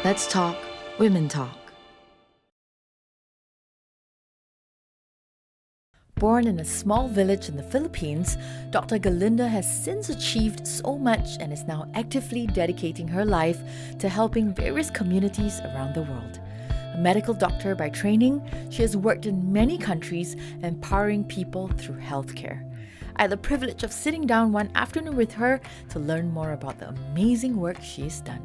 Let's talk Women Talk. Born in a small village in the Philippines, Dr. Gerlinda has since achieved so much and is now actively dedicating her life to helping various communities around the world. A medical doctor by training, she has worked in many countries, empowering people through healthcare. I had the privilege of sitting down one afternoon with her to learn more about the amazing work she has done.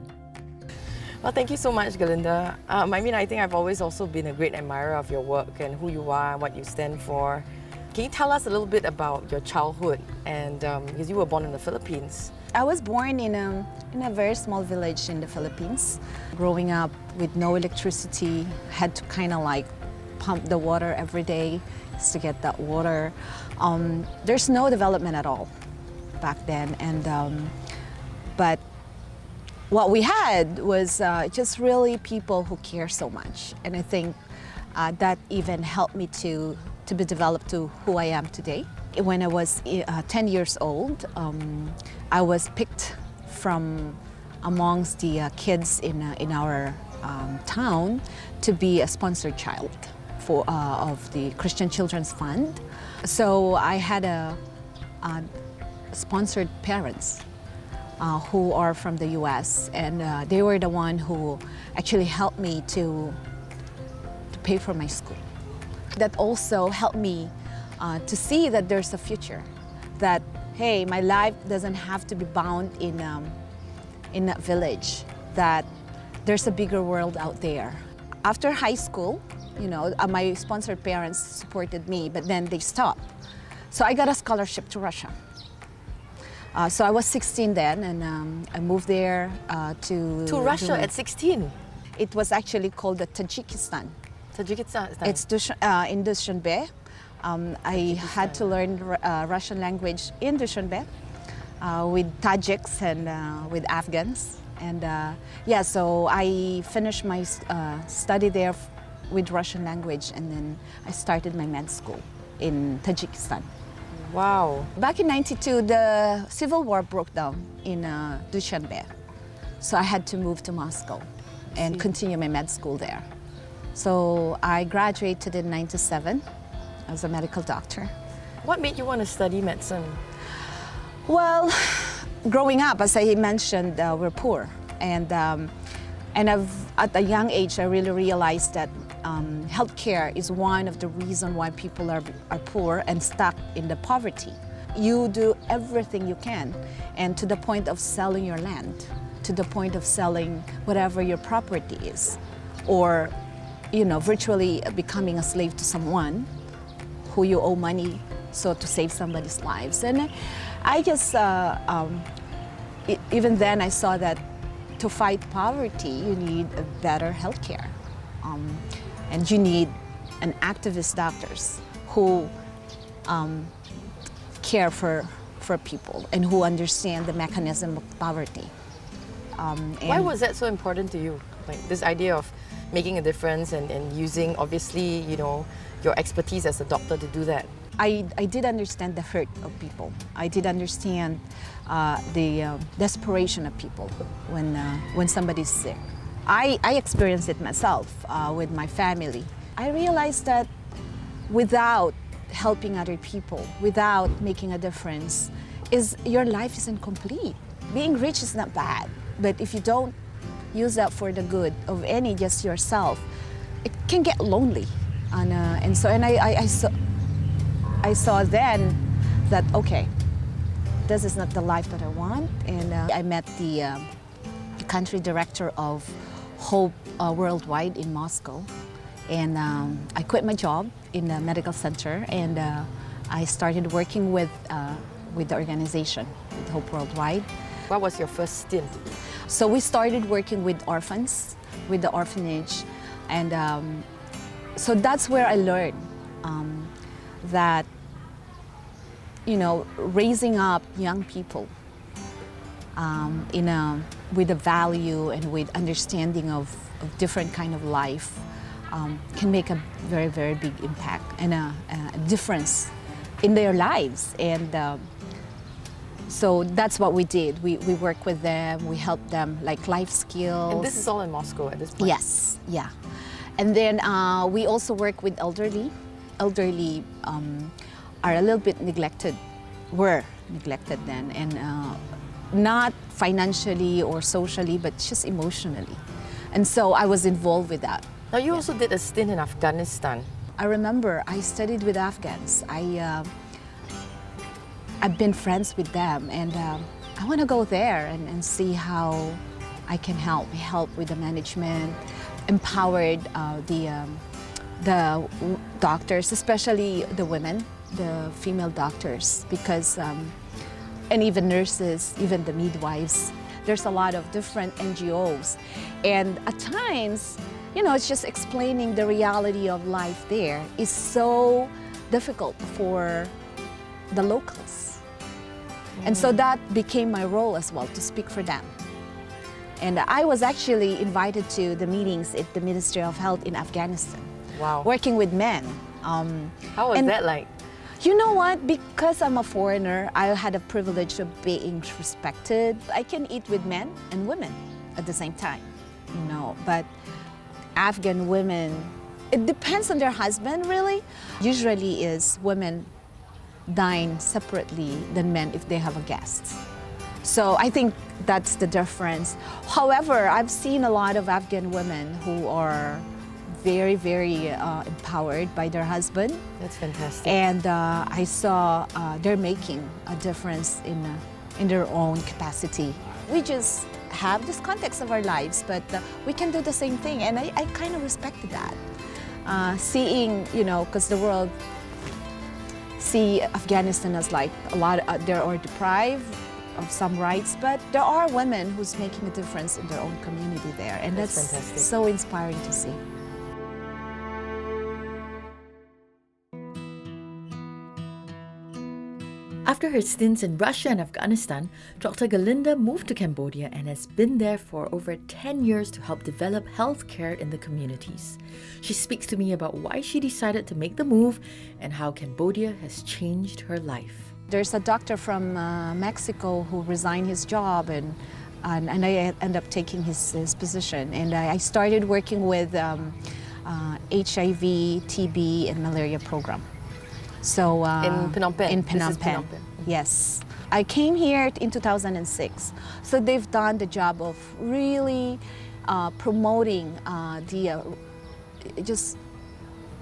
Well, thank you so much, Gerlinda. I think I've always also been a great admirer of your work and who you are and what you stand for. Can you tell us a little bit about your childhood? And because you were born in the Philippines. I was born in a very small village in the Philippines. Growing up with no electricity, had to kind of like pump the water every day just to get that water. There's no development at all back then, but what we had was just really people who care so much, and I think that even helped me to be developed to who I am today. When I was 10 years old, I was picked from amongst the kids in our town to be a sponsored child of the Christian Children's Fund. So I had a sponsored parents who are from the US, and they were the one who actually helped me to pay for my school. That also helped me to see that there's a future, that hey, my life doesn't have to be bound in a village, that there's a bigger world out there. After high school, my sponsored parents supported me, but then they stopped. So I got a scholarship to Russia. So I was 16 then, and I moved there to Russia at 16? It was actually called the Tajikistan. Tajikistan? It's in Dushanbe. I had to learn Russian language in Dushanbe with Tajiks and with Afghans. And so I finished my study there with Russian language, and then I started my med school in Tajikistan. Wow. Back in '92, the civil war broke down in Dushanbe. So I had to move to Moscow and continue my med school there. So I graduated in '97 as a medical doctor. What made you want to study medicine? Well, growing up, as I mentioned, we're poor. And at a young age, I really realized that healthcare is one of the reasons why people are poor and stuck in the poverty. You do everything you can, and to the point of selling your land, to the point of selling whatever your property is, or virtually becoming a slave to someone who you owe money so to save somebody's lives. And I just, even then I saw that to fight poverty, you need a better healthcare. And you need an activist doctors who care for people and who understand the mechanism of poverty. Why was that so important to you? Like this idea of making a difference and using, obviously, your expertise as a doctor to do that? I did understand the hurt of people. I did understand the desperation of people when somebody's sick. I experienced it myself with my family. I realized that without helping other people, without making a difference, your life is incomplete. Being rich is not bad, but if you don't use that for the good of just yourself, it can get lonely. I saw then that, okay, this is not the life that I want. And I met the country director of Hope Worldwide in Moscow. And I quit my job in the medical center, and I started working with the organization, with Hope Worldwide. What was your first stint? So we started working with orphans, with the orphanage. And so that's where I learned that, raising up young people with a value and with understanding of different kind of life can make a very, very big impact and a difference in their lives. And So that's what we did. We work with them, we help them like life skills. And this is all in Moscow at this point? Yes, yeah. And then we also work with elderly. Elderly are a little bit neglected, were neglected then, and not financially or socially, but just emotionally. And so I was involved with that. Now you also did a stint in Afghanistan. I remember I studied with Afghans. I've been friends with them, and I want to go there and see how I can help with the management, empowered the doctors, especially the women, the female doctors, because and even nurses, even the midwives. There's a lot of different NGOs, and at times, you know, it's just explaining the reality of life there is so difficult for the locals. And so that became my role as well, to speak for them. And I was actually invited to the meetings at the Ministry of Health in Afghanistan. Wow. Working with men. How was that like? You know what? Because I'm a foreigner, I had a privilege of being respected. I can eat with men and women at the same time, you know. But Afghan women, it depends on their husband, really. Usually is women dine separately than men if they have a guest. So I think that's the difference. However, I've seen a lot of Afghan women who are very, very empowered by their husband. That's fantastic. And I saw they're making a difference in their own capacity. We just have this context of our lives, but we can do the same thing. And I kind of respected that. Seeing, you know, because the world see Afghanistan as like a lot, they are deprived of some rights, but there are women who's making a difference in their own community there. And that's fantastic. So inspiring to see. After her stints in Russia and Afghanistan, Dr. Gerlinda moved to Cambodia and has been there for over 10 years to help develop healthcare in the communities. She speaks to me about why she decided to make the move and how Cambodia has changed her life. There's a doctor from Mexico who resigned his job, and I ended up taking his position. And I started working with HIV, TB, and malaria program. So in Phnom Penh? In This is Phnom Penh. Phnom Penh. Yes. I came here in 2006. So they've done the job of really promoting the just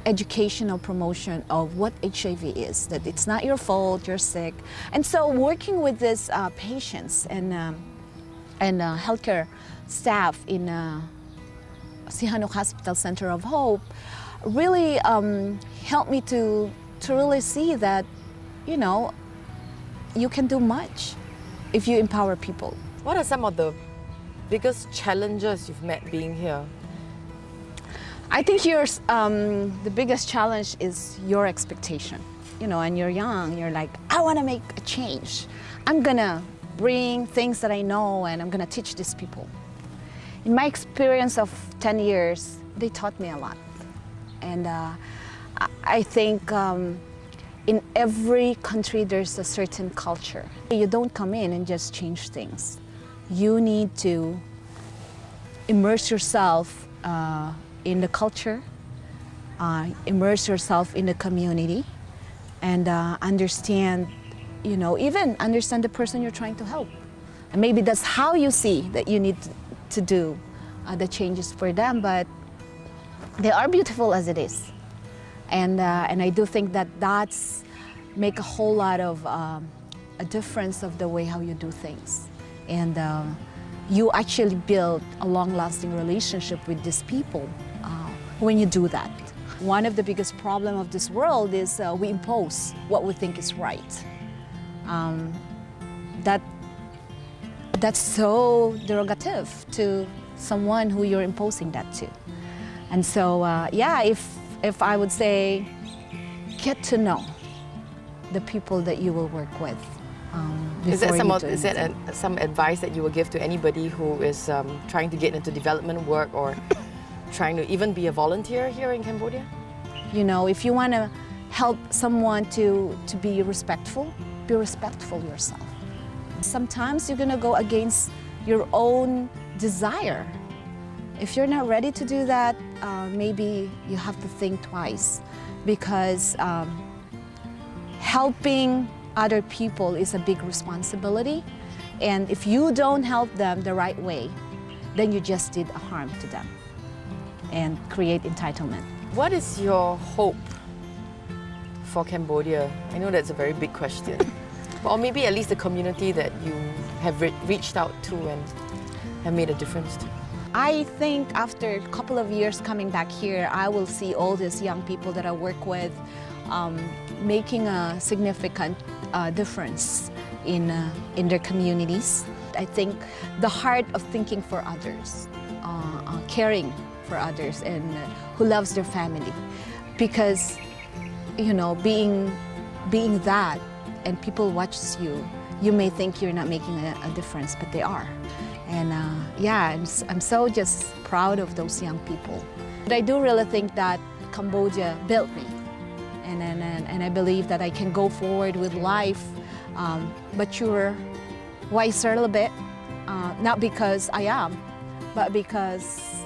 educational promotion of what HIV is, that it's not your fault, you're sick. And so working with these patients and healthcare staff in Sihanouk Hospital Center of Hope really helped me to really see that, you know, you can do much if you empower people. What are some of the biggest challenges you've met being here? I think the biggest challenge is your expectation. You know, and you're young, you're like, I want to make a change. I'm gonna bring things that I know and I'm gonna teach these people. In my experience of 10 years, they taught me a lot. And I think in every country there's a certain culture. You don't come in and just change things. You need to immerse yourself in the culture, immerse yourself in the community, and understand, you know, even understand the person you're trying to help. And maybe that's how you see that you need to do the changes for them, but they are beautiful as it is. And I do think that that's make a whole lot of a difference of the way how you do things. And you actually build a long-lasting relationship with these people when you do that. One of the biggest problems of this world is we impose what we think is right. That's so derogative to someone who you're imposing that to. And so, yeah, if I would say, get to know the people that you will work with. Is that some advice that you will give to anybody who is trying to get into development work or trying to even be a volunteer here in Cambodia? You know, if you want to help someone to be respectful yourself. Sometimes you're gonna go against your own desire. If you're not ready to do that, maybe you have to think twice, because helping other people is a big responsibility. And if you don't help them the right way, then you just did a harm to them and create entitlement. What is your hope for Cambodia? I know that's a very big question. Or maybe at least the community that you have reached out to and have made a difference to. I think after a couple of years coming back here, I will see all these young people that I work with making a significant difference in their communities. I think the heart of thinking for others, caring for others, and who loves their family. Because, you know, being that, and people watch you, you may think you're not making a difference, but they are. And yeah, I'm so just proud of those young people. But I do really think that Cambodia built me, and I believe that I can go forward with life, mature, wiser a little bit, not because I am, but because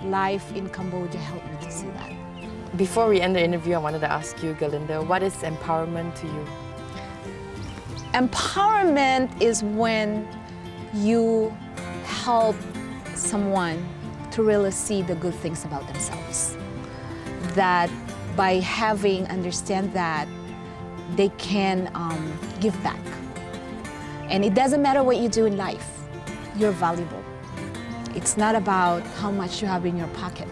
life in Cambodia helped me to see that. Before we end the interview, I wanted to ask you, Gerlinda, what is empowerment to you? Empowerment is when you help someone to really see the good things about themselves. That by understand that, they can give back. And it doesn't matter what you do in life, you're valuable. It's not about how much you have in your pocket.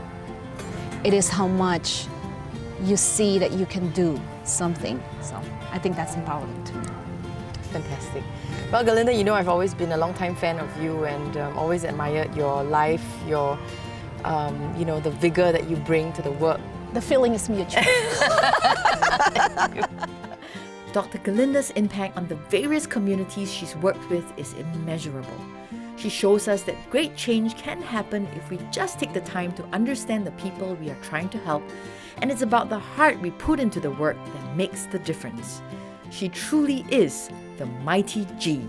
It is how much you see that you can do something. So I think that's empowering to me. Fantastic. Well, Gerlinda, you know I've always been a long-time fan of you and always admired your life, your, you know, the vigor that you bring to the work. The feeling is mutual. Dr. Gerlinda's impact on the various communities she's worked with is immeasurable. She shows us that great change can happen if we just take the time to understand the people we are trying to help, and it's about the heart we put into the work that makes the difference. She truly is the mighty G.